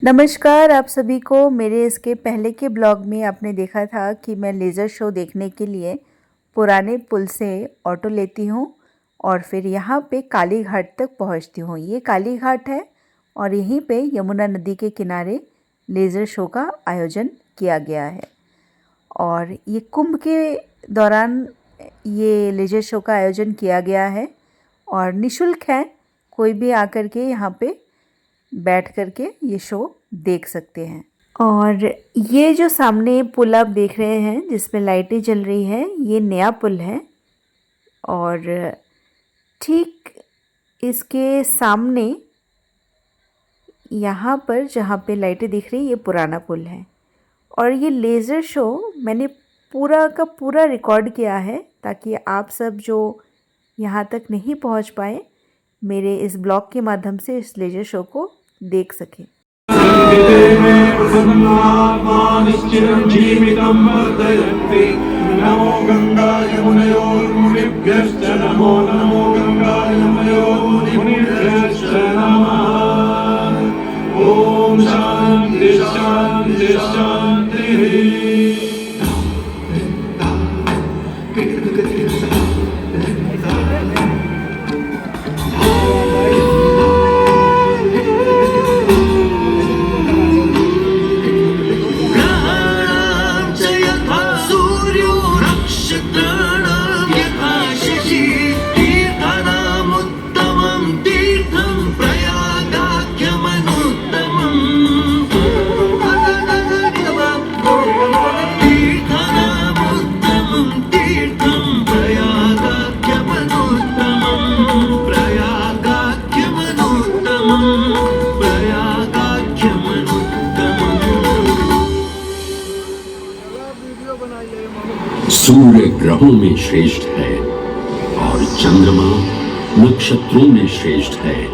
नमस्कार आप सभी को। मेरे इसके पहले के ब्लॉग में आपने देखा था कि मैं लेज़र शो देखने के लिए पुराने पुल से ऑटो लेती हूँ और फिर यहाँ पे काली घाट तक पहुँचती हूँ। ये काली घाट है और यहीं पे यमुना नदी के किनारे लेज़र शो का आयोजन किया गया है। और ये कुंभ के दौरान ये लेज़र शो का आयोजन किया गया है और निःशुल्क है। कोई भी आकर के यहाँ पे बैठ कर के ये शो देख सकते हैं। और ये जो सामने पुल आप देख रहे हैं जिसमें लाइटें जल रही है, ये नया पुल है और ठीक इसके सामने यहाँ पर जहाँ पे लाइटें दिख रही है, ये पुराना पुल है। और ये लेज़र शो मैंने पूरा का पूरा रिकॉर्ड किया है ताकि आप सब जो यहाँ तक नहीं पहुँच पाए मेरे इस ब्लॉग के माध्यम से इस लेज़र शो को देख सकें। नमो गंगाय मुनयोर्मुनिभ्यश्च नमो नमो गंगाय मुनयोर्मुनिभ्यश्च नमः। ओम शांति शांति शांति। सूर्य ग्रहों में श्रेष्ठ है और चंद्रमा नक्षत्रों में श्रेष्ठ है,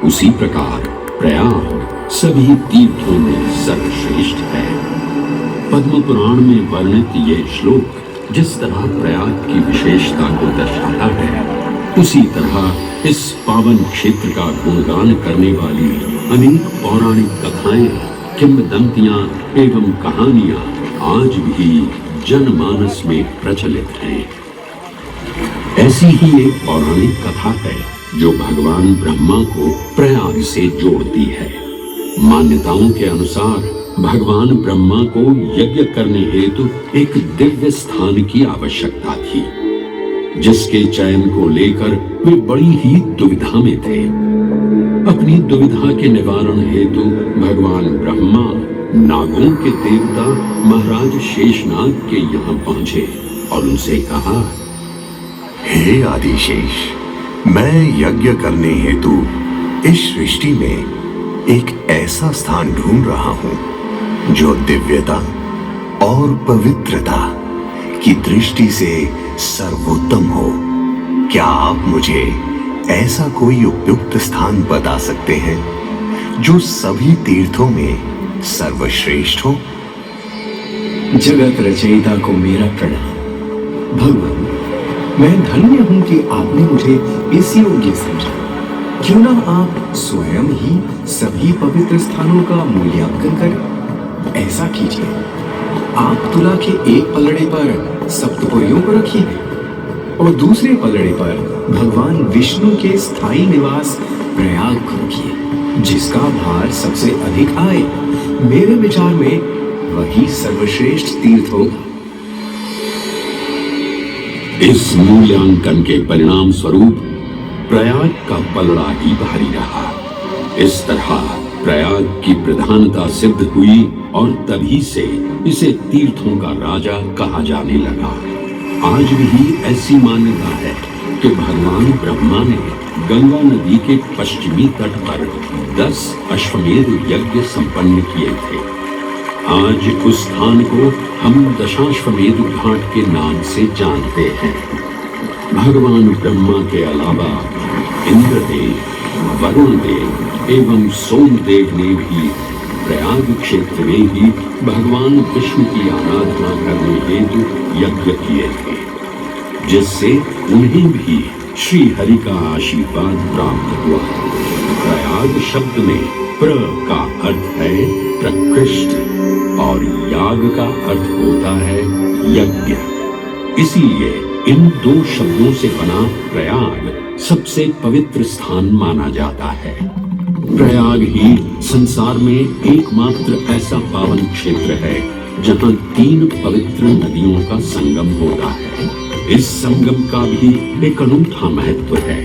उसी प्रकार प्रयाग सभी तीर्थों में सर्वश्रेष्ठ है। पद्म पुराण में वर्णित ये श्लोक जिस तरह प्रयाग की विशेषता को दर्शाता है, उसी तरह इस पावन क्षेत्र का गुणगान करने वाली अनेक पौराणिक कथाएं, किंवदंतियां एवं कहानियां आज भी जनमानस में प्रचलित हैं। ऐसी ही एक पौराणिक कथा है जो भगवान ब्रह्मा को प्रयाग से जोड़ती है। मान्यताओं के अनुसार भगवान ब्रह्मा को यज्ञ करने हेतु एक दिव्य स्थान की आवश्यकता थी, जिसके चयन को लेकर वे बड़ी ही दुविधा में थे। अपनी दुविधा के निवारण हेतु भगवान ब्रह्मा नागों के देवता महाराज शेषनाग के यहाँ पहुंचे और उनसे कहा, हे आदिशेष, मैं यज्ञ करने हेतु इस सृष्टि में एक ऐसा स्थान ढूंढ रहा हूं जो दिव्यता और पवित्रता की दृष्टि से सर्वोत्तम हो। क्या आप मुझे ऐसा कोई उपयुक्त स्थान बता सकते हैं जो सभी तीर्थों में सर्वश्रेष्ठ हो? जगत रचयिता को मेरा प्रणाम। भगवान, मैं धन्य हूं कि आपने मुझे इस योग्य समझा। क्यों ना आप स्वयं ही सभी पवित्र स्थानों का मूल्यांकन करें। ऐसा कीजिए, आप तुला के एक पलड़े पर सप्तपुरियों को रखिए और दूसरे पलड़े पर भगवान विष्णु के स्थायी निवास प्रयाग को रखिए, जिसका भार सबसे अधिक आए। मेरे विचार में वही सर्वश्रेष्ठ तीर्थ होगा। इस मूल्यांकन के परिणाम स्वरूप प्रयाग का पलड़ा ही भारी रहा। इस तरह प्रयाग की प्रधानता सिद्ध हुई और तभी से इसे तीर्थों का राजा कहा जाने लगा। आज भी ऐसी मान्यता है कि भगवान ब्रह्मा ने गंगा नदी के पश्चिमी तट पर 10 अश्वमेध यज्ञ संपन्न किए थे। आज उस स्थान को हम दशाश्वमेध घाट के नाम से जानते हैं। भगवान ब्रह्मा के अलावा इंद्रदेव, वरुण देव एवं सोमदेव ने भी प्रयाग क्षेत्र में ही भगवान विष्णु की आराधना करने हेतु यज्ञ किए थे, जिससे उन्हें भी श्री हरि का आशीर्वाद प्राप्त हुआ। प्रयाग शब्द में प्र का अर्थ है प्रकृष्ट और याग का अर्थ होता है यज्ञ। इसीलिए इन दो शब्दों से बना प्रयाग सबसे पवित्र स्थान माना जाता है। प्रयाग ही संसार में एकमात्र ऐसा पावन क्षेत्र है जहां 3 पवित्र नदियों का संगम होता है। इस संगम का भी एक अनूठा महत्व है।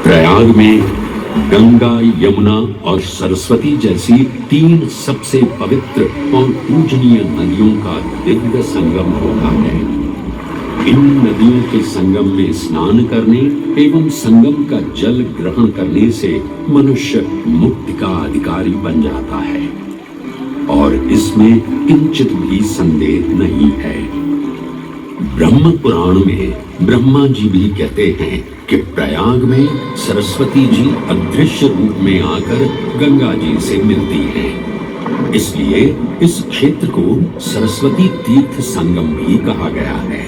प्रयाग में गंगा, यमुना और सरस्वती जैसी 3 सबसे पवित्र और पूजनीय नदियों का दिव्य संगम होता है। इन नदियों के संगम में स्नान करने एवं संगम का जल ग्रहण करने से मनुष्य मुक्ति का अधिकारी बन जाता है और इसमें किंचित भी संदेह नहीं है। ब्रह्म पुराण में ब्रह्मा जी भी कहते हैं कि प्रयाग में सरस्वती जी अदृश्य रूप में आकर गंगा जी से मिलती हैं। इसलिए इस क्षेत्र को सरस्वती तीर्थ संगम भी कहा गया है।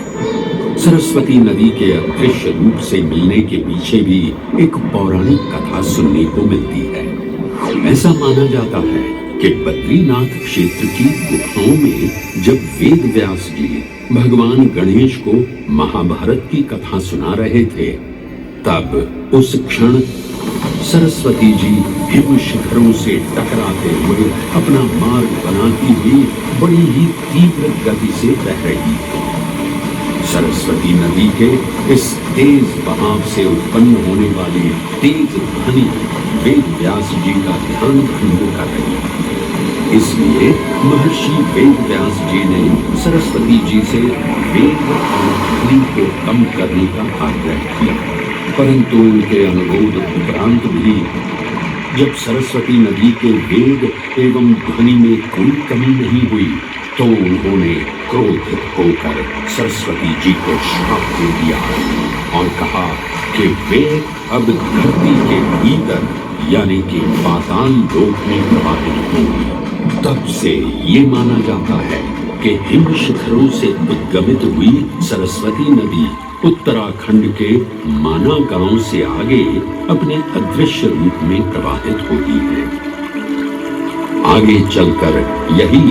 सरस्वती नदी के अदृश्य रूप से मिलने के पीछे भी एक पौराणिक कथा सुनने को मिलती है। ऐसा माना जाता है कि बद्रीनाथ क्षेत्र की गुफाओं में जब वेद व्यास जी भगवान गणेश को महाभारत की कथा सुना रहे थे, तब उस क्षण सरस्वती जी हिम शिखरों से टकराते हुए अपना मार्ग बनाती हुई बड़ी ही तीव्र गति से बह रही थी। सरस्वती नदी के इस तेज बहाव से उत्पन्न होने वाली तेज ध्वनि वेद व्यास जी का ध्यान भंग कर रही थी। इसलिए महर्षि वेद व्यास जी ने सरस्वती जी से वेग और ध्वनि को कम करने का आग्रह किया, परंतु उनके अनुरोध उपरांत भी जब सरस्वती नदी के वेग एवं ध्वनि में कोई कमी नहीं हुई तो उन्होंने क्रोधित होकर सरस्वती जी को श्राप दे दिया और कहा कि वे अब धरती के भीतर यानी कि पाताल लोक में प्रवाहित होंगी। तब से ये माना जाता है कि हिम शिखरों से उद्गमित हुई सरस्वती नदी उत्तराखंड के माना गांव से आगे अपने अदृश्य रूप में प्रवाहित होती है। आगे चलकर यही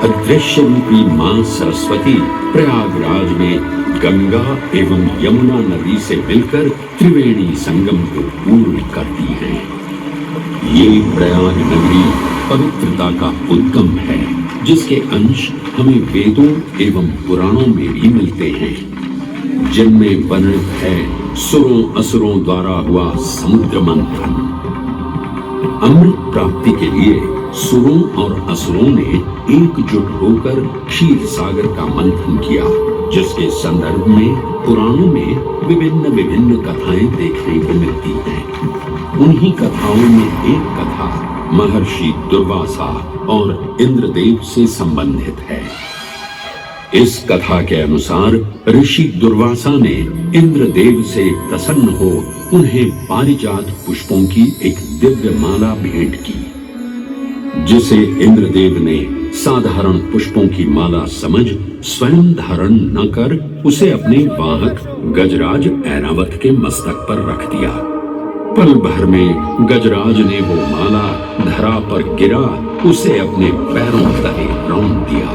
अदृश्य रूपी मां सरस्वती प्रयागराज में गंगा एवं यमुना नदी से मिलकर त्रिवेणी संगम को पूर्ण करती है। ये प्रयाग नगरी पवित्रता का उद्गम है, जिसके अंश हमें वेदों एवं पुराणों में भी मिलते हैं, जिनमें वर्णित है सुरों असुरों द्वारा हुआ समुद्र मंथन। अमृत प्राप्ति के लिए सुरों और असुरों ने एकजुट होकर क्षीर सागर का मंथन किया, जिसके संदर्भ में पुराणों में विभिन्न विभिन्न कथाएं देखने को मिलती हैं। उन्हीं कथाओं में एक कथा महर्षि दुर्वासा और इंद्रदेव से संबंधित है। इस कथा के अनुसार ऋषि दुर्वासा ने इंद्रदेव से प्रसन्न हो उन्हें पारिजात पुष्पों की एक दिव्य माला भेंट की, जिसे इंद्रदेव ने साधारण पुष्पों की माला समझ स्वयं धारण न कर उसे अपने वाहक गजराज ऐरावत के मस्तक पर रख दिया। पल भर में गजराज ने वो माला धरा पर गिरा उसे अपने पैरों तले रौंद दिया।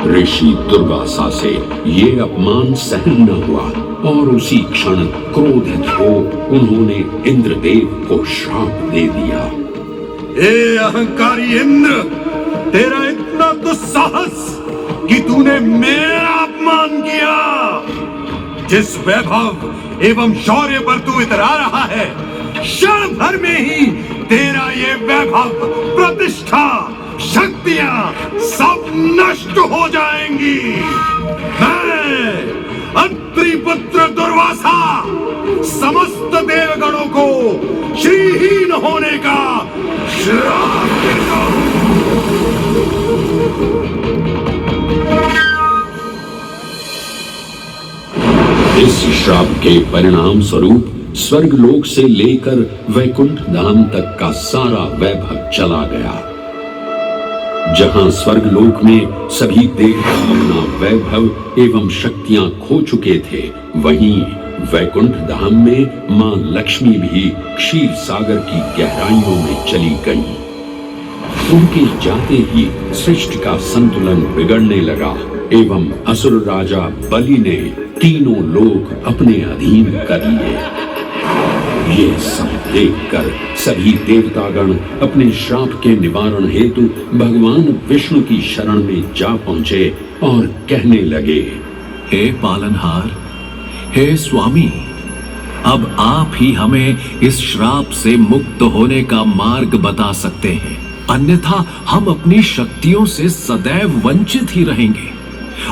ऋषि दुर्वासा से ये अपमान सहन न हुआ और उसी क्षण क्रोधित हो उन्होंने इंद्रदेव को श्राप दे दिया। ए अहंकारी इंद्र, तेरा इतना दुस्साहस कि तूने मेरा अपमान किया। जिस वैभव एवं शौर्य पर तू इतरा रहा है, क्षण भर में ही तेरा ये वैभव, प्रतिष्ठा, शक्तियां सब नष्ट हो जाएंगी। मैं अत्रि पुत्र दुर्वासा समस्त देवगणों को श्रीहीन होने का श्राप देता हूं। इस श्राप के परिणाम स्वरूप स्वर्गलोक से लेकर वैकुंठ धाम तक का सारा वैभव चला गया। जहां स्वर्गलोक में सभी देवता अपना वैभव एवं शक्तियां खो चुके थे, वहीं वैकुंठ धाम में मां लक्ष्मी भी क्षीर सागर की गहराइयों में चली गई। उनके जाते ही सृष्टि का संतुलन बिगड़ने लगा एवं असुर राजा बलि ने तीनों लोक अपने अधीन कर लिए। ये सब देखकर सभी देवतागण अपने श्राप के निवारण हेतु भगवान विष्णु की शरण में जा पहुंचे और कहने लगे, हे पालनहार, हे स्वामी, अब आप ही हमें इस श्राप से मुक्त होने का मार्ग बता सकते हैं, अन्यथा हम अपनी शक्तियों से सदैव वंचित ही रहेंगे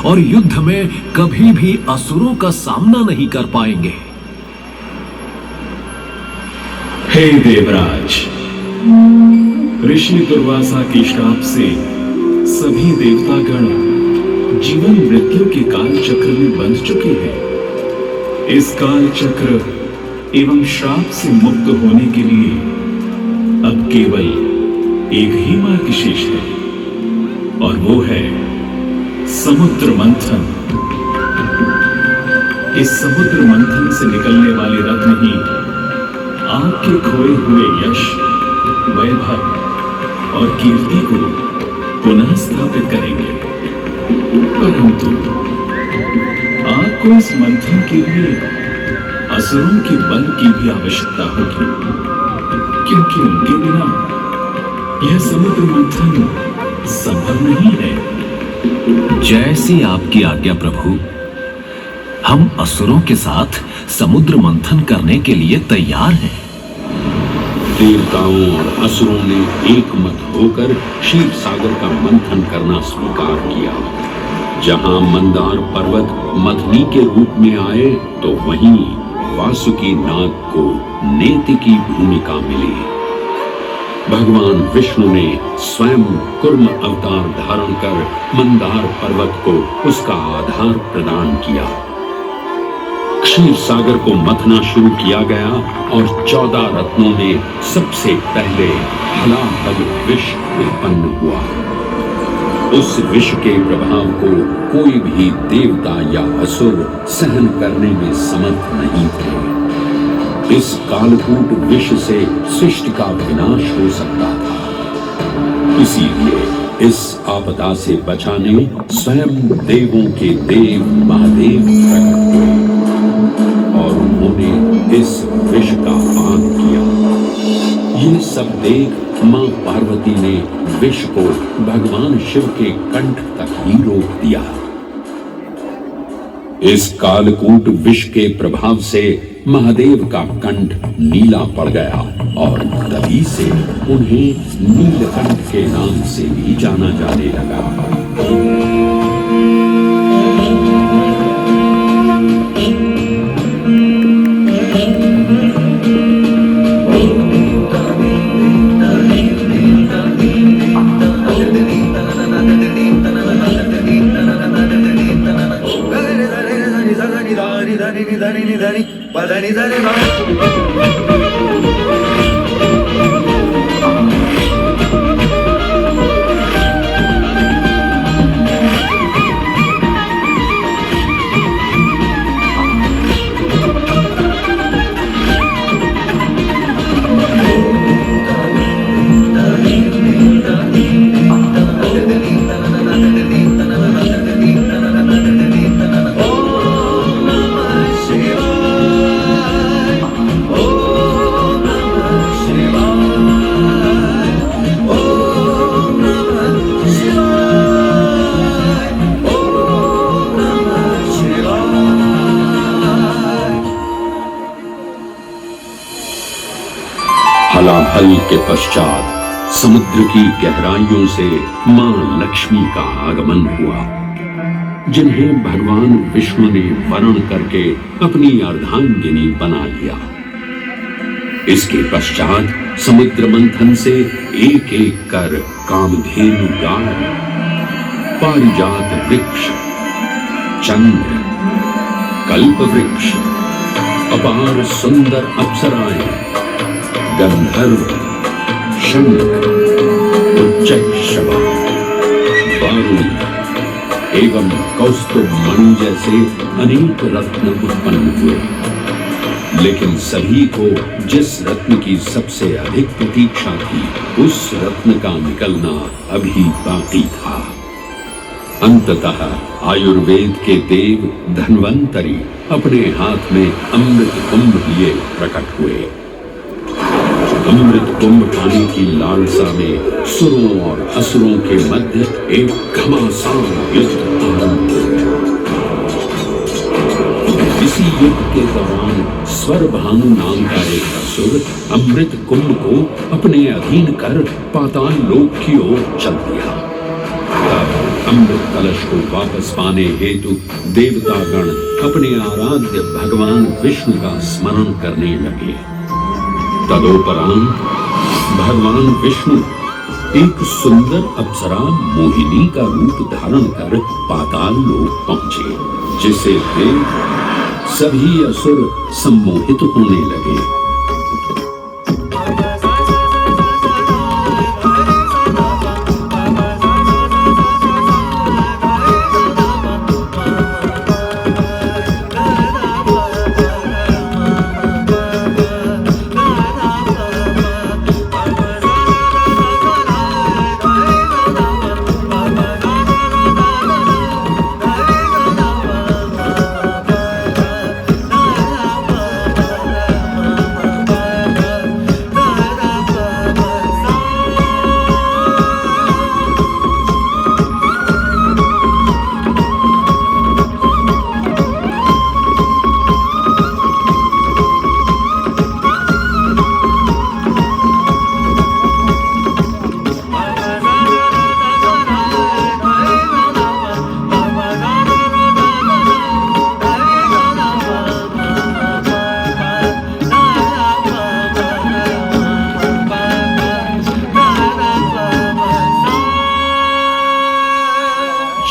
और युद्ध में कभी भी असुरों का सामना नहीं कर पाएंगे। हे देवराज, ऋषि दुर्वासा के श्राप से सभी देवतागण जीवन मृत्यु के काल चक्र में बंध चुके हैं। इस काल चक्र एवं श्राप से मुक्त होने के लिए अब केवल एक ही मार्ग शेष है और वो है समुद्र मंथन। इस समुद्र मंथन से निकलने वाले रत्न ही आपके खोए हुए यश, वैभव और कीर्ति को पुनः स्थापित करेंगे। परंतु आपको इस मंथन के लिए असुरों के बल की भी आवश्यकता होगी, क्योंकि उनके बिना यह समुद्र मंथन संभव नहीं है। जैसी आपकी आज्ञा प्रभु। हम असुरों के साथ समुद्र मंथन करने के लिए तैयार हैं। देवताओं और असुरों ने एक मत होकर क्षीर सागर का मंथन करना स्वीकार किया। जहां मंदार पर्वत मथनी के रूप में आए, तो वहीं वासुकी नाग को नेति की भूमिका मिली। भगवान विष्णु ने स्वयं कुर्म अवतार धारण कर मंदार पर्वत को उसका आधार प्रदान किया। क्षीर सागर को मथना शुरू किया गया और 14 रत्नों में सबसे पहले हलाहल विष उत्पन्न हुआ। उस विष के प्रभाव को कोई भी देवता या असुर सहन करने में समर्थ नहीं थे। इस कालकूट विष से सृष्टि का विनाश हो सकता था। इसीलिए इस आपदा से बचाने स्वयं देवों के देव महादेव प्रकट हुए और उन्होंने इस विष का पान किया। ये सब देख मां पार्वती ने विष को भगवान शिव के कंठ तक ही रोक दिया। इस कालकूट विष के प्रभाव से महादेव का कंठ नीला पड़ गया और तभी से उन्हें नीलकंठ के नाम से भी जाना जाने लगा। हलाहल के पश्चात समुद्र की गहराइयों से मां लक्ष्मी का आगमन हुआ, जिन्हें भगवान विष्णु ने वरण करके अपनी अर्धांगिनी बना लिया। इसके पश्चात समुद्र मंथन से एक एक कर कामधेनु गाय, पारिजात वृक्ष, चंद्र, कल्प वृक्ष, अपार सुंदर अप्सराएं, गंधर्व, शंख, उच्चैःषवा, वारुणी एवं कौस्तुभ मणि जैसे अनेक रत्न उत्पन्न हुए। लेकिन सभी को जिस रत्न की सबसे अधिक प्रतीक्षा थी, उस रत्न का निकलना अभी बाकी था। अंततः आयुर्वेद के देव धन्वंतरी अपने हाथ में अमृत कुंभ लिए प्रकट हुए। अमृत कुंभ पाने की लालसा में सुरों और असुरों के मध्य एक घमासान युद्ध आरंभ हो गया। इसी युद्ध के दौरान स्वरभानु नाम का एक असुर अमृत कुंभ को अपने अधीन कर पाताल लोक की ओर चल दिया। तब अमृत कलश को वापस पाने हेतु देवतागण अपने आराध्य भगवान विष्णु का स्मरण करने लगे। तदोपरांत भगवान विष्णु एक सुंदर अप्सरा मोहिनी का रूप धारण कर पाताल लोक पहुंचे, जिसे देख सभी असुर सम्मोहित होने लगे।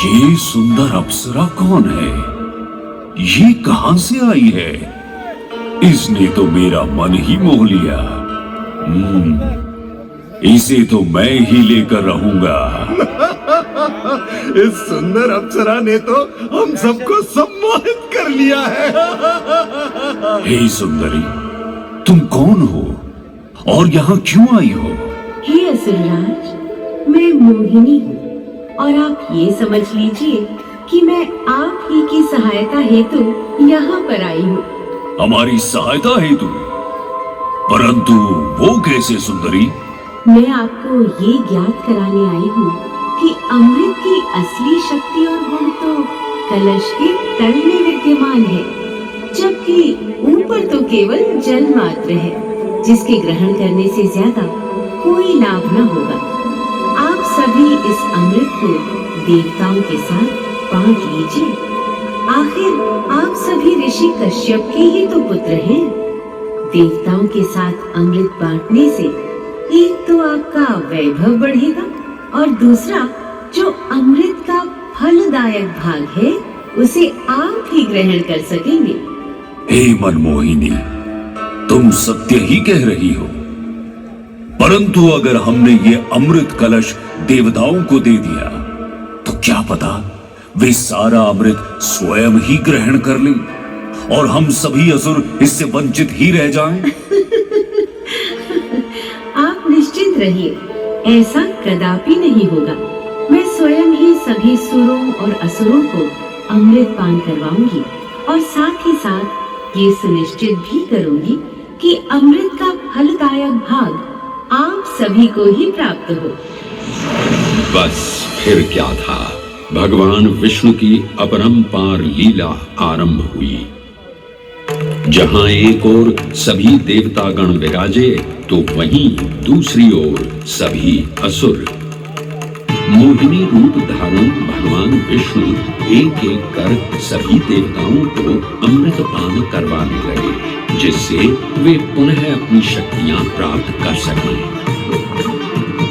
ये सुंदर अप्सरा कौन है? ये कहां से आई है? इसने तो मेरा मन ही मोह लिया। इसे तो मैं ही लेकर रहूंगा। इस सुंदर अप्सरा ने तो हम सबको सम्मोहित कर लिया है। हे सुंदरी, तुम कौन हो और यहाँ क्यों आई हो? हे असुरराज, मैं मोहिनी हूँ और आप ये समझ लीजिए कि मैं आप ही की सहायता हेतु यहाँ पर आई हूँ। हमारी सहायता हेतु? परंतु वो कैसे सुंदरी? मैं आपको ये ज्ञात कराने आई हूँ कि अमृत की असली शक्ति और गुण तो कलश के तल में विद्यमान है, जबकि ऊपर तो केवल जल मात्र है, जिसके ग्रहण करने से ज्यादा कोई लाभ न होगा। आप सभी इस अमृत को देवताओं के साथ बांट लीजिए। आखिर आप सभी ऋषि कश्यप के ही तो पुत्र हैं। देवताओं के साथ अमृत बांटने से एक तो आपका वैभव बढ़ेगा और दूसरा जो अमृत का फलदायक भाग है उसे आप ही ग्रहण कर सकेंगे। हे मनमोहिनी, तुम सत्य ही कह रही हो, परंतु अगर हमने ये अमृत कलश देवताओं को दे दिया तो क्या पता वे सारा अमृत स्वयं ही ग्रहण कर लें और हम सभी असुर इससे वंचित ही रह जाएं। आप निश्चिंत रहिए, ऐसा कदापि नहीं होगा। मैं स्वयं ही सभी सुरों और असुरों को अमृत पान करवाऊंगी और साथ ही साथ ये सुनिश्चित भी करूंगी कि अमृत का फलदायक भाग आप सभी को ही प्राप्त हो। बस फिर क्या था, भगवान विष्णु की अपरंपार लीला आरंभ हुई। जहां एक ओर सभी देवतागण विराजे तो वहीं दूसरी ओर सभी असुर। मोहिनी रूप धारण भगवान विष्णु एक एक कर सभी देवताओं को अमृत पान करवाने लगे, जिससे वे पुनः अपनी शक्तियां प्राप्त कर सकें।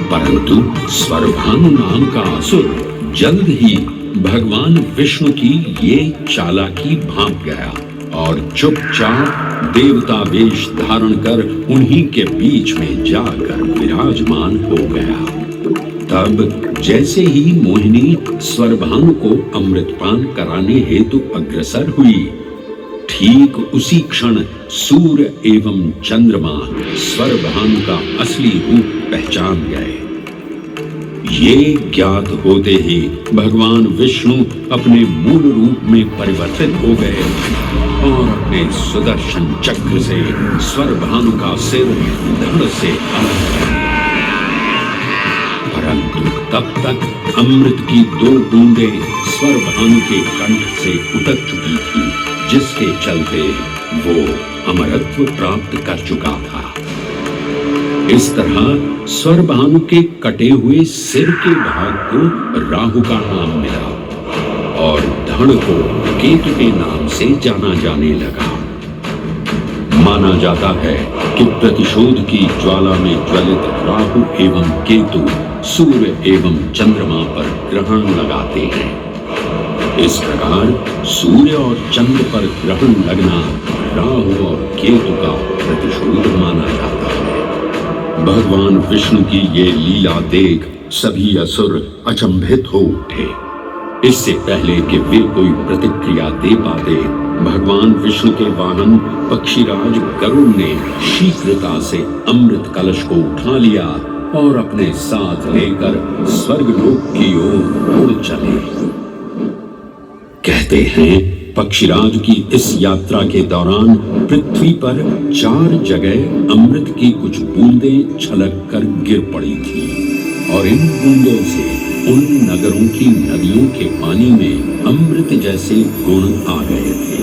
परंतु स्वरभानु नाम का असुर जल्द ही भगवान विष्णु की ये चालाकी भांप गया और चुपचाप देवता वेश धारण कर उन्हीं के बीच में जाकर विराजमान हो गया। तब जैसे ही मोहिनी स्वरभानु को अमृतपान कराने हेतु अग्रसर हुई, ठीक उसी क्षण सूर्य एवं चंद्रमा स्वरभानु का असली रूप पहचान गए। ये ज्ञात होते ही भगवान विष्णु अपने मूल रूप में परिवर्तित हो गए और अपने सुदर्शन चक्र से स्वरभानु का सिर धड़ से अलग किया। परंतु तब तक अमृत की 2 बूंदें स्वरभानु के कंठ से उतर चुकी थी, जिसके चलते वो अमरत्व प्राप्त कर चुका था। इस तरह स्वरभानु के कटे हुए सिर के भाग को राहु का नाम मिला और धड़ को केतु के नाम से जाना जाने लगा। माना जाता है कि प्रतिशोध की ज्वाला में ज्वलित राहु एवं केतु सूर्य एवं चंद्रमा पर ग्रहण लगाते हैं। इस प्रकार सूर्य और चंद्र पर ग्रहण लगना राहु और केतु का प्रतिशोध माना जाता है। भगवान विष्णु की ये लीला देख सभी असुर अचंभित हो उठे। इससे पहले कि वे कोई प्रतिक्रिया दे पाते, भगवान विष्णु के वाहन पक्षीराज गरुड़ ने शीघ्रता से अमृत कलश को उठा लिया और अपने साथ लेकर स्वर्गलोक की ओर उड़ चले। कहते हैं पक्षीराज की इस यात्रा के दौरान पृथ्वी पर 4 जगह अमृत की कुछ बूंदें छलक कर गिर पड़ी थी और इन बूंदों से उन नगरों की नदियों के पानी में अमृत जैसे गुण आ गए थे।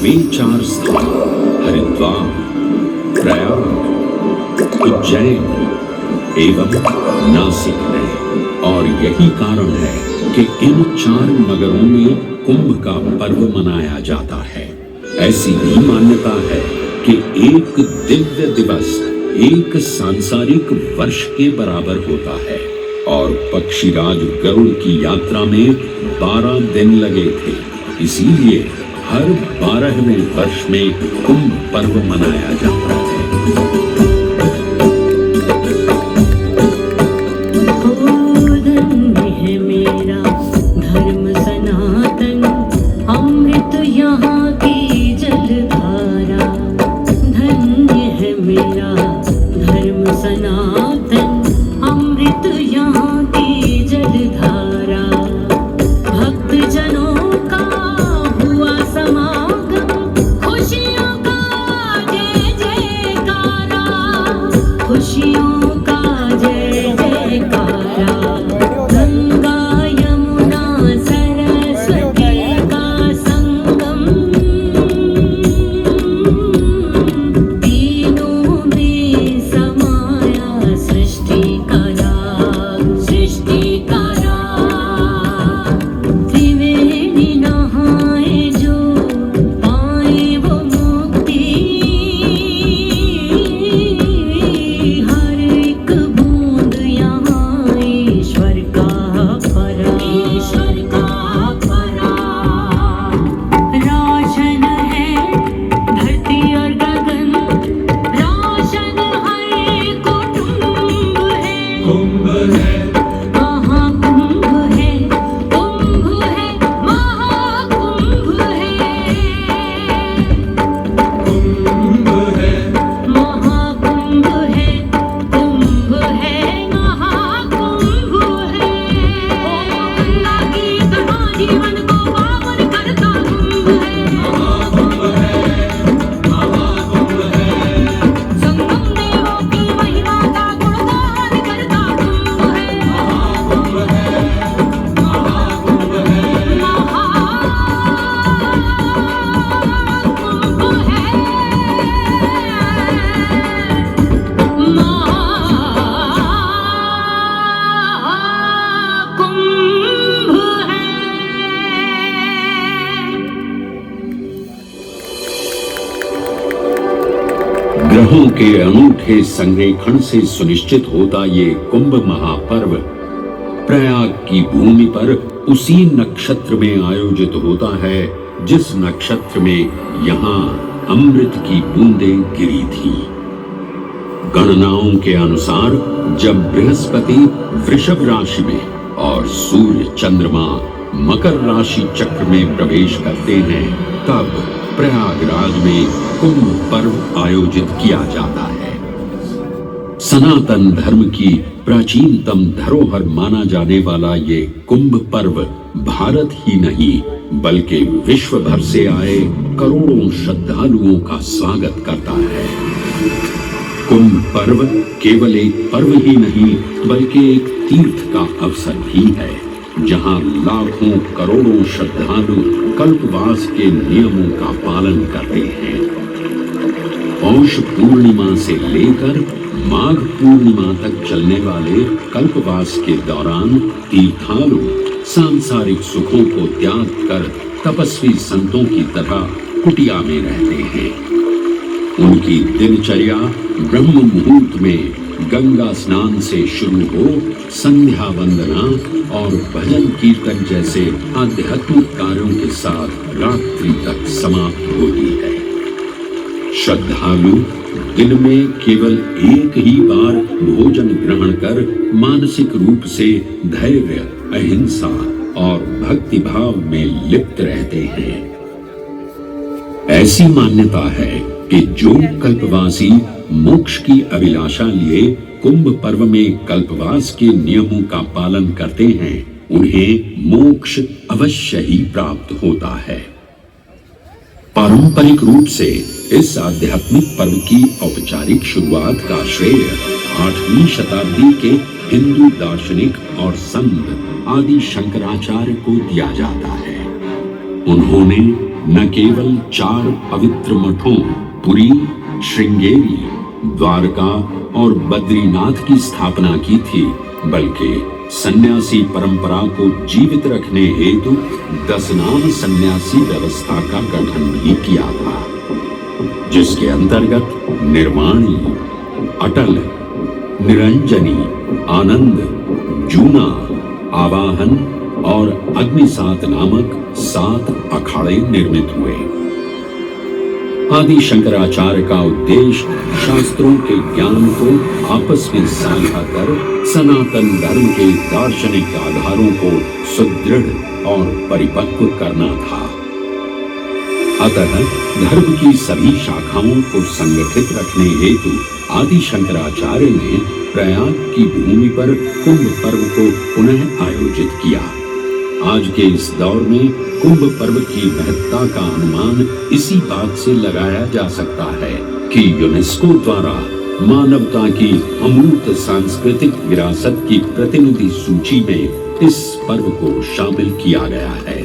वे 4 स्थान हरिद्वार, प्रयाग, उज्जैन एवं नासिक है और यही कारण है कि इन 4 नगरों में कुंभ का पर्व मनाया जाता है। ऐसी भी मान्यता है कि एक दिव्य दिवस एक सांसारिक वर्ष के बराबर होता है और पक्षीराज गरुड़ की यात्रा में 12 दिन लगे थे। इसीलिए हर 12वें वर्ष में कुंभ पर्व मनाया जाता है। सृष्टि का के अनूठे संरेखण से सुनिश्चित होता ये कुंभ महापर्व प्रयाग की भूमि पर उसी नक्षत्र में आयोजित होता है जिस नक्षत्र में यहाँ अमृत की बूंदें गिरी थी। गणनाओं के अनुसार जब बृहस्पति वृषभ राशि में और सूर्य चंद्रमा मकर राशि चक्र में प्रवेश करते हैं तब प्रयागराज में कुंभ पर्व आयोजित किया जाता है। सनातन धर्म की प्राचीनतम धरोहर माना जाने वाला ये कुंभ पर्व भारत ही नहीं बल्कि विश्व भर से आए करोड़ों श्रद्धालुओं का स्वागत करता है। कुंभ पर्व केवल एक पर्व ही नहीं बल्कि एक तीर्थ का अवसर भी है जहां लाखों करोड़ों श्रद्धालु कल्पवास के नियमों का पालन करते हैं। पौष पूर्णिमा से लेकर माघ पूर्णिमा तक चलने वाले कल्पवास के दौरान तीर्थालु सांसारिक सुखों को त्याग कर तपस्वी संतों की तरह कुटिया में रहते हैं। उनकी दिनचर्या ब्रह्म मुहूर्त में गंगा स्नान से शुरू हो संध्या वंदना और भजन कीर्तन जैसे आध्यात्मिक कार्यों के साथ रात्रि तक समाप्त होती है। श्रद्धालु दिन में केवल एक ही बार भोजन ग्रहण कर मानसिक रूप से धैर्य, अहिंसा और भक्ति भाव में लिप्त रहते हैं। ऐसी मान्यता है कि जो कल्पवासी मोक्ष की अभिलाषा लिए कुंभ पर्व में कल्पवास के नियमों का पालन करते हैं उन्हें मोक्ष अवश्य ही प्राप्त होता है। पारंपरिक रूप से इस आध्यात्मिक पर्व की औपचारिक शुरुआत का श्रेय 8वीं शताब्दी के हिंदू दार्शनिक और संत आदि शंकराचार्य को दिया जाता है। उन्होंने न केवल 4 पवित्र मठों पुरी, श्रृंगेरी, द्वारका और बद्रीनाथ की स्थापना की थी बल्कि सन्यासी परंपरा को जीवित रखने हेतु 10 नाम सन्यासी व्यवस्था का गठन भी किया था जिसके अंतर्गत निर्वाणी, अटल, निरंजनी, आनंद, जूना, आवाहन और अग्निसात नामक 7 अखाड़े निर्मित हुए। आदि शंकराचार्य का उद्देश्य शास्त्रों के ज्ञान को आपस में साझा कर सनातन धर्म के दार्शनिक आधारों को सुदृढ़ और परिपक्व करना था। अतः धर्म की सभी शाखाओं को संगठित रखने हेतु आदि शंकराचार्य ने प्रयाग की भूमि पर कुंभ पर्व को पुनः आयोजित किया। आज के इस दौर में कुंभ पर्व की महत्ता का अनुमान इसी बात से लगाया जा सकता है कि यूनेस्को द्वारा मानवता की अमूर्त सांस्कृतिक विरासत की प्रतिनिधि सूची में इस पर्व को शामिल किया गया है।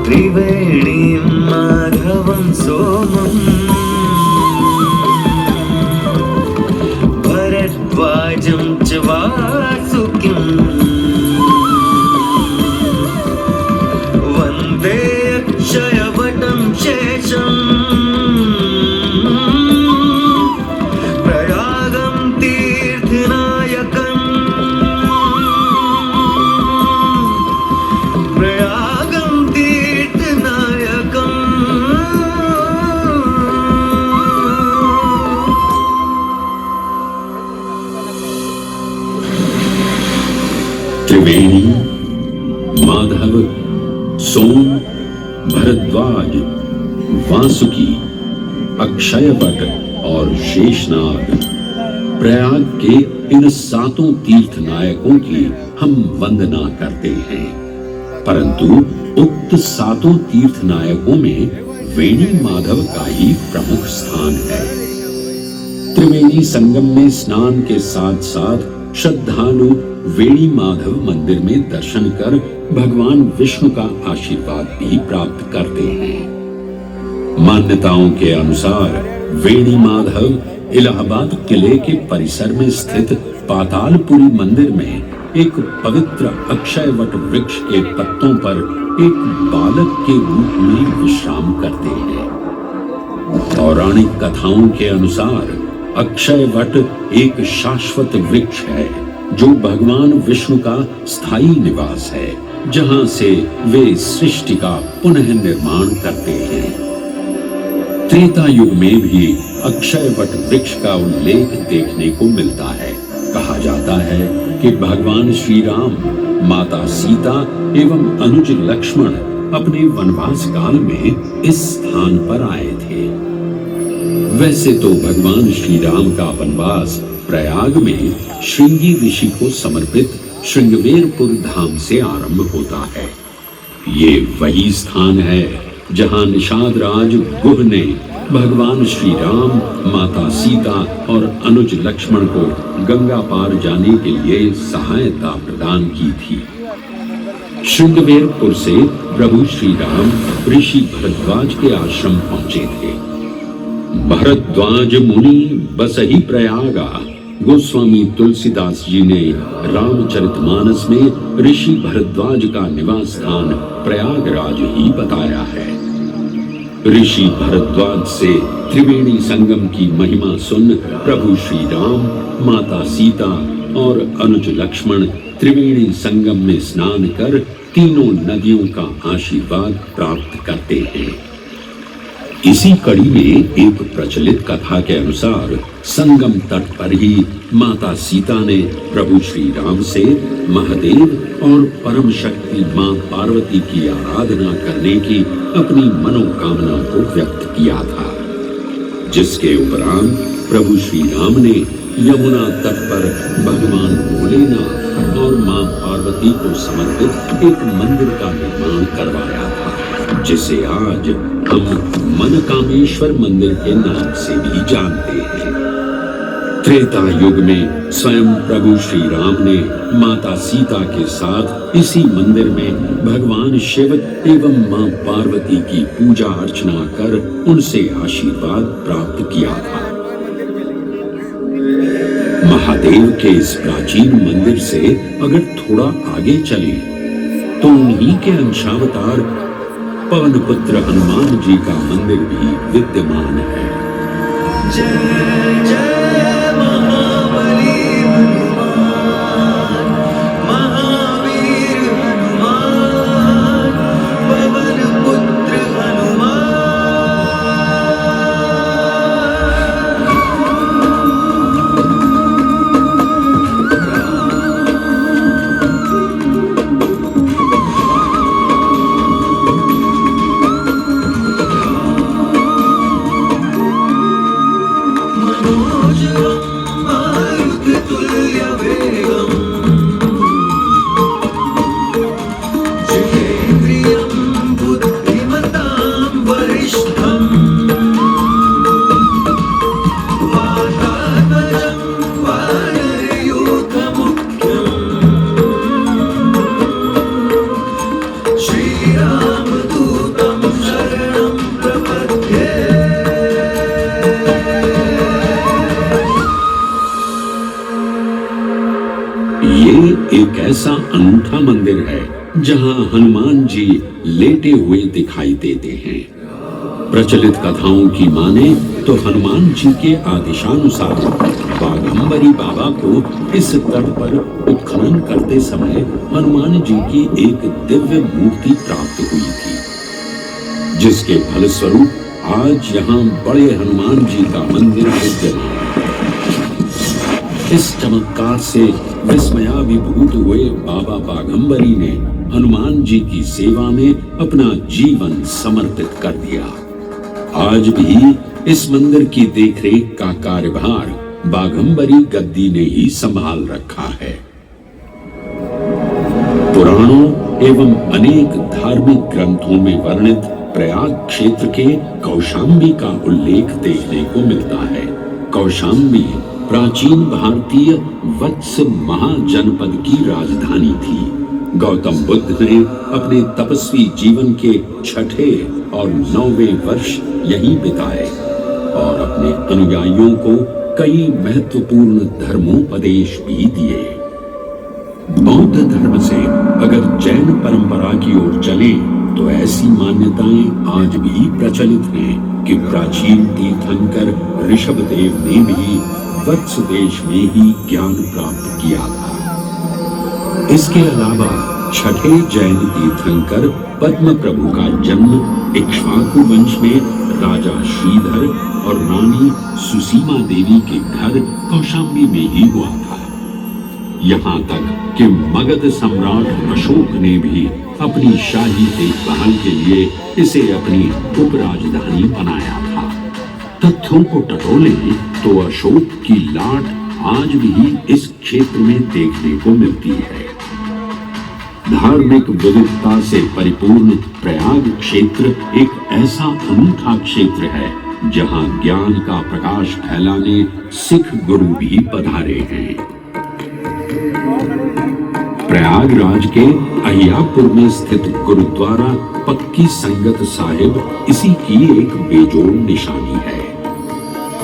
त्रिवेणी माधवं सोमम् भरद्वाजं च वासुकिम् वन्दे अक्षयवटं शेषम् प्रयागं तीर्थनायकम् त्रिवेणी, माधव, सोम, भरद्वाज, वासुकी, अक्षयवट और शेषनाग प्रयाग के इन 7 तीर्थ नायकों की हम वंदना करते हैं, परंतु उक्त 7 तीर्थ नायकों में वेणी माधव का ही प्रमुख स्थान है। त्रिवेणी संगम में स्नान के साथ साथ श्रद्धालु वेणी माधव मंदिर में दर्शन कर भगवान विष्णु का आशीर्वाद भी प्राप्त करते हैं। मान्यताओं के अनुसार वेणी माधव इलाहाबाद किले के परिसर में स्थित पातालपुरी मंदिर में एक पवित्र अक्षयवट वृक्ष के पत्तों पर एक बालक के रूप में विश्राम करते हैं। पौराणिक कथाओं के अनुसार अक्षयवट एक शाश्वत वृक्ष है जो भगवान विष्णु का स्थायी निवास है, जहां से वे सृष्टि का पुनः निर्माण करते हैं। त्रेता युग में भी अक्षयवट वृक्ष का उल्लेख देखने को मिलता है। कहा जाता है कि भगवान श्री राम, माता सीता एवं अनुज लक्ष्मण अपने वनवास काल में इस स्थान पर आए थे। वैसे तो भगवान श्री राम का वनवास प्रयाग में श्रृंगी ऋषि को समर्पित श्रृंगवेरपुर धाम से आरंभ होता है। ये वही स्थान है जहां निषाद राज गुह ने भगवान श्री राम, माता सीता और अनुज लक्ष्मण को गंगा पार जाने के लिए सहायता प्रदान की थी। श्रृंगवेरपुर से प्रभु श्री राम ऋषि भरद्वाज के आश्रम पहुंचे थे। भरद्वाज मुनि बसहि प्रयागा, गोस्वामी तुलसीदास जी ने रामचरितमानस में ऋषि भरद्वाज का निवास स्थान प्रयागराज ही बताया है। ऋषि भरद्वाज से त्रिवेणी संगम की महिमा सुन प्रभु श्री राम, माता सीता और अनुज लक्ष्मण त्रिवेणी संगम में स्नान कर तीनों नदियों का आशीर्वाद प्राप्त करते हैं। इसी कड़ी में एक प्रचलित कथा के अनुसार संगम तट पर ही माता सीता ने प्रभु श्री राम से महादेव और परम शक्ति मां पार्वती की आराधना करने की अपनी मनोकामना को व्यक्त किया था, जिसके उपरांत प्रभु श्री राम ने यमुना तट पर भगवान भोलेनाथ और मां पार्वती को समर्पित एक मंदिर का निर्माण करवाया था, जिसे आज हम मनकामेश्वर मंदिर के नाम से भी जानते हैं। त्रेता युग में स्वयं प्रभु श्री राम ने माता सीता के साथ इसी मंदिर में भगवान शिव एवं मां पार्वती की पूजा अर्चना कर उनसे आशीर्वाद प्राप्त किया था। महादेव के इस प्राचीन मंदिर से अगर थोड़ा आगे चले तो उन्हीं के अंशावतार पवन पुत्र हनुमान जी का मंदिर भी विद्यमान है। जय जय महाबली हनुमान, महावीर हनुमान, पवन पुत्र हनुमान। एक ऐसा अनूठा मंदिर है जहां हनुमान जी लेटे हुए दिखाई देते हैं। प्रचलित कथाओं की माने तो हनुमान जी के आदेशानुसार बाघंबरी बाबा को इस तट पर उत्खनन करते समय हनुमान जी की एक दिव्य मूर्ति प्राप्त हुई थी, जिसके फलस्वरूप आज यहाँ बड़े हनुमान जी का मंदिर विद्यमान है। इस चमत्कार से विस्मयाभिभूत हुए बाबा बाघंबरी ने हनुमान जी की सेवा में अपना जीवन समर्पित कर दिया। आज भी इस मंदिर की देखरेख का कार्यभार बाघंबरी गद्दी ने ही संभाल रखा है। पुराणों एवं अनेक धार्मिक ग्रंथों में वर्णित प्रयाग क्षेत्र के कौशाम्बी का उल्लेख देखने को मिलता है। कौशाम्बी प्राचीन भारतीय वत्स महाजनपद की राजधानी थी। गौतम बुद्ध ने अपने तपस्वी जीवन के 6ठे और 9वें वर्ष यहीं बिताए और अपने अनुयायियों को कई महत्वपूर्ण धर्मोपदेश भी दिए। बौद्ध धर्म से अगर जैन परंपरा की ओर चले तो ऐसी मान्यताएं आज भी प्रचलित हैं कि प्राचीन तीर्थंकर ऋषभदेव ने भी वत्स देश में ही ज्ञान प्राप्त किया था। इसके अलावा छठे जैन तीर्थंकर पद्म प्रभु का जन्म इक्ष्वाकु वंश में राजा श्रीधर और रानी सुसीमा देवी के घर कौशाम्बी में ही हुआ था। यहाँ तक कि मगध सम्राट अशोक ने भी अपनी शाही देखभाल के लिए इसे अपनी उपराजधानी बनाया था। तथ्यों को टटोले तो अशोक की लाट आज भी इस क्षेत्र में देखने को मिलती है। धार्मिक विविधता से परिपूर्ण प्रयाग क्षेत्र एक ऐसा अनूठा क्षेत्र है जहां ज्ञान का प्रकाश फैलाने सिख गुरु भी पधारे हैं। प्रयागराज के अहियापुर में स्थित गुरुद्वारा पक्की संगत साहिब इसी की एक बेजोड़ निशानी है।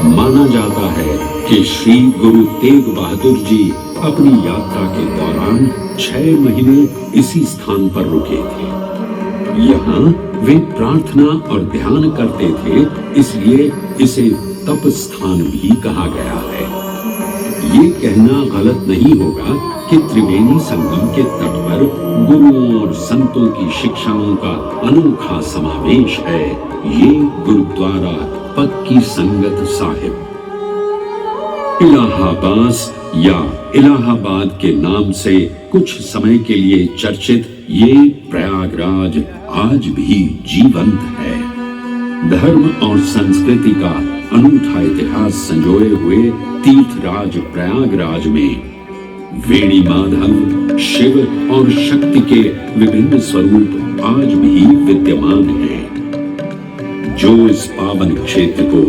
माना जाता है कि श्री गुरु तेग बहादुर जी अपनी यात्रा के दौरान 6 महीने इसी स्थान पर रुके थे। यहाँ वे प्रार्थना और ध्यान करते थे, इसलिए इसे तप स्थान भी कहा गया है। ये कहना गलत नहीं होगा कि त्रिवेणी संगम के तट पर गुरुओं और संतों की शिक्षाओं का अनोखा समावेश है। ये गुरुद्वारा पक्की संगत साहिब इलाहाबाद या इलाहाबाद के नाम से कुछ समय के लिए चर्चित ये प्रयागराज आज भी जीवंत है। धर्म और संस्कृति का अनूठा इतिहास संजोए हुए तीर्थराज प्रयागराज में वेणी माधव, शिव और शक्ति के विभिन्न स्वरूप आज भी विद्यमान हैं, जो इस पावन क्षेत्र को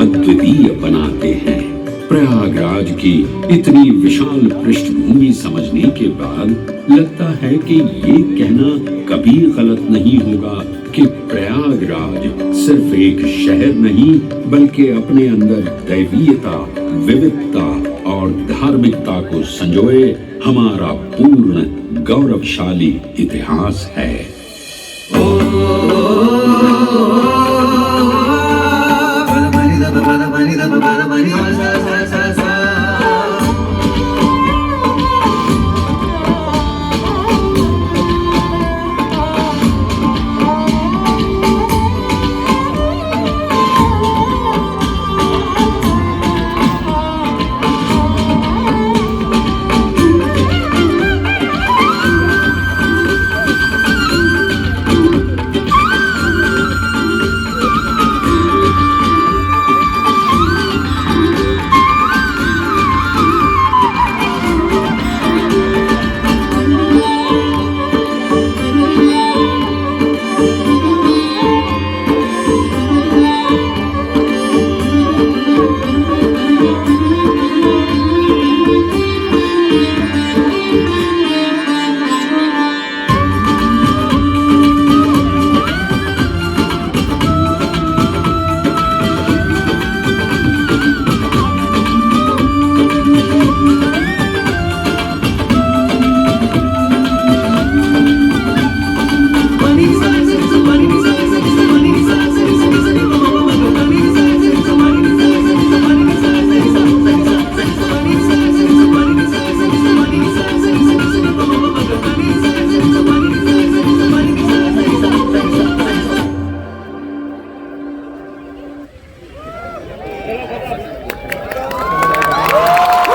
अद्वितीय बनाते हैं। प्रयागराज की इतनी विशाल पृष्ठभूमि समझने के बाद लगता है कि ये कहना कभी गलत नहीं होगा कि प्रयागराज सिर्फ एक शहर नहीं बल्कि अपने अंदर दैवीयता, विविधता और धार्मिकता को संजोए हमारा पूर्ण गौरवशाली इतिहास है।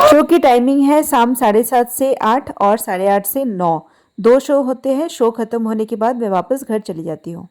शो की टाइमिंग है शाम 7:30 से 8 और 8:30 से 9। 2 शो होते हैं। शो खत्म होने के बाद मैं वापस घर चली जाती हूँ।